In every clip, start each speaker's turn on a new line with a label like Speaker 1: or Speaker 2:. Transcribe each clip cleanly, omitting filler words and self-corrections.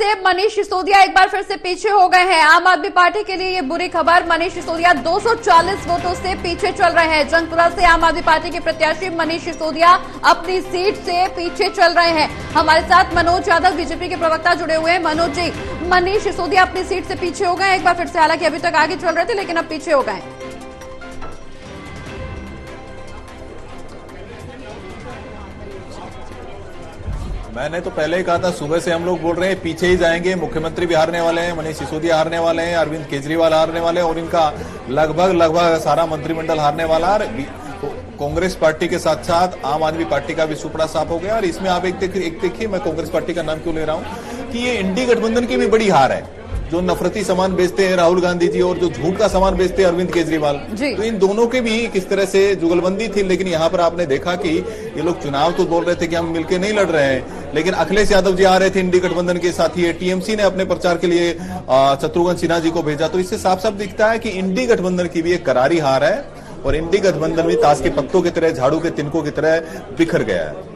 Speaker 1: से मनीष सिसोदिया एक बार फिर से पीछे हो गए हैं। आम आदमी पार्टी के लिए ये बुरी खबर। मनीष सिसोदिया 240 वोटों से पीछे चल रहे हैं। जंगपुरा से आम आदमी पार्टी के प्रत्याशी मनीष सिसोदिया अपनी सीट से पीछे चल रहे हैं। हमारे साथ मनोज यादव बीजेपी के प्रवक्ता जुड़े हुए हैं। मनोज जी, मनीष सिसोदिया अपनी सीट से पीछे हो गए एक बार फिर से, हालांकि अभी तक आगे चल रहे थे लेकिन अब पीछे हो गए।
Speaker 2: मैंने तो पहले ही कहा था, सुबह से हम लोग बोल रहे हैं पीछे ही जाएंगे। मुख्यमंत्री भी हारने वाले हैं, मनीष सिसोदिया हारने वाले हैं, अरविंद केजरीवाल हारने वाले हैं और इनका लगभग सारा मंत्रिमंडल हारने वाला है। कांग्रेस पार्टी के साथ साथ आम आदमी पार्टी का भी सुपड़ा साफ हो गया। और इसमें आप एक देखिए, मैं कांग्रेस पार्टी का नाम क्यों ले रहा हूं कि ये इंडी गठबंधन की भी बड़ी हार है। जो नफरती सामान बेचते हैं राहुल गांधी जी और जो झूठ का सामान बेचते हैं अरविंद केजरीवाल, तो इन दोनों के भी किस तरह से जुगलबंदी थी। लेकिन यहाँ पर आपने देखा कि ये लोग चुनाव तो बोल रहे थे कि हम मिलकर नहीं लड़ रहे हैं, लेकिन अखिलेश यादव जी आ रहे थे इंडी गठबंधन के साथ ही। टीएमसी ने अपने प्रचार के लिए शत्रुघ्न सिन्हा जी को भेजा। तो इससे साफ साफ दिखता है कि इंडी गठबंधन की भी एक करारी हार है और इंडी गठबंधन भी ताश के पत्तों की तरह, झाड़ू के तिनकों की तरह बिखर गया है।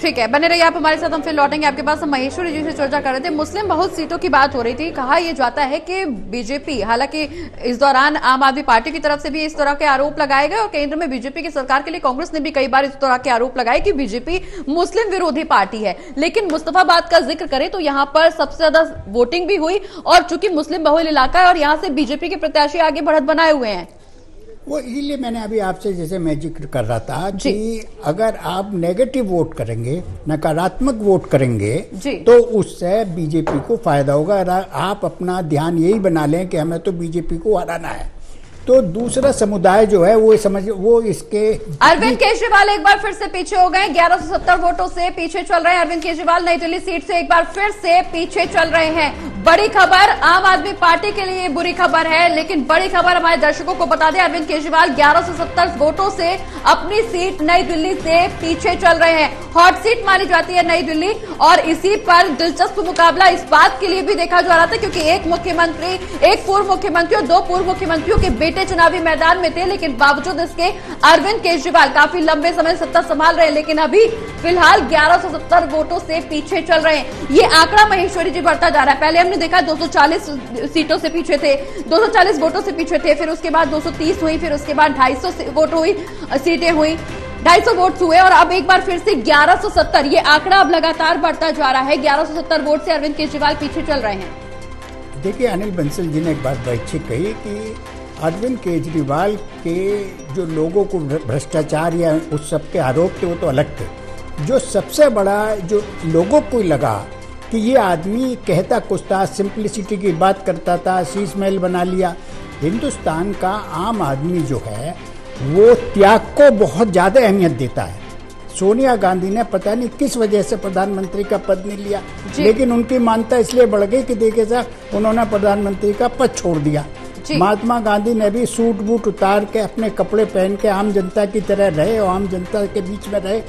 Speaker 1: ठीक है, बने रहिए आप हमारे साथ, हम फिर लौटेंगे आपके पास। हम महेश्वरी जी से चर्चा कर रहे थे, मुस्लिम बहुत सीटों की बात हो रही थी। कहा यह जाता है कि बीजेपी, हालांकि इस दौरान आम आदमी पार्टी की तरफ से भी इस तरह के आरोप लगाए गए और केंद्र में बीजेपी की सरकार के लिए कांग्रेस ने भी कई बार इस तरह के आरोप लगाए कि बीजेपी मुस्लिम विरोधी पार्टी है। लेकिन मुस्तफाबाद का जिक्र करें तो यहाँ पर सबसे ज्यादा वोटिंग भी हुई और चूंकि मुस्लिम बहुल इलाका है और यहाँ से बीजेपी के प्रत्याशी आगे बढ़त बनाए हुए हैं।
Speaker 3: वो इसलिए मैंने अभी आपसे, जैसे मैं जिक्र कर रहा था कि अगर आप नेगेटिव वोट करेंगे, नकारात्मक वोट करेंगे, तो उससे बीजेपी को फायदा होगा। आप अपना ध्यान यही बना लें कि हमें तो बीजेपी को हराना है, तो दूसरा समुदाय जो है वो इसके।
Speaker 1: अरविंद केजरीवाल एक बार फिर से पीछे हो गए, 1170 वोटों से पीछे चल रहे हैं अरविंद केजरीवाल। नई दिल्ली सीट से एक बार फिर से पीछे चल रहे हैं। बड़ी खबर आम आदमी पार्टी के लिए बुरी खबर है, लेकिन बड़ी खबर हमारे दर्शकों को बता दें, अरविंद केजरीवाल 1170 वोटों से अपनी सीट नई दिल्ली से पीछे चल रहे हैं। हॉट सीट मानी जाती है नई दिल्ली और इसी पर दिलचस्प मुकाबला इस बात के लिए भी देखा जा रहा था क्योंकि एक मुख्यमंत्री, एक पूर्व मुख्यमंत्री और दो पूर्व मुख्यमंत्रियों के बेटे चुनावी मैदान में थे। लेकिन बावजूद इसके अरविंद केजरीवाल काफी लंबे समय सत्ता संभाल रहे हैं, लेकिन अभी फिलहाल 1170 वोटों से पीछे चल रहे हैं। ये आंकड़ा महेश्वरी जी बढ़ता जा रहा है। पहले हमने देखा 240 सीटों से पीछे थे, 240 वोटों से पीछे थे, फिर उसके बाद 230 हुई, फिर उसके बाद 250 वोट हुई, सीटें हुई, 250 वोट हुए और अब एक बार फिर से 1170। ये आंकड़ा अब लगातार बढ़ता जा रहा है। 1170 वोट से अरविंद केजरीवाल पीछे चल रहे हैं।
Speaker 3: देखिए, अनिल बंसल जी ने एक बात बड़ी अच्छी कही कि अरविंद केजरीवाल के जो लोगों को भ्रष्टाचार या उस सब के आरोप थे वो तो अलग थे। जो सबसे बड़ा जो लोगों को लगा कि ये आदमी कहता कुछ था, सिंप्लिसिटी की बात करता था, शीश महल बना लिया। हिंदुस्तान का आम आदमी जो है वो त्याग को बहुत ज़्यादा अहमियत देता है। सोनिया गांधी ने पता नहीं किस वजह से प्रधानमंत्री का पद नहीं लिया, लेकिन उनकी मान्यता इसलिए बढ़ गई कि देखिए साहब, उन्होंने प्रधानमंत्री का पद छोड़ दिया। महात्मा गांधी ने भी सूट बूट उतार के अपने कपड़े पहन के आम जनता की तरह रहे और आम जनता के बीच में रहे।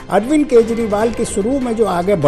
Speaker 3: अरविंद केजरीवाल के शुरू में जो आगे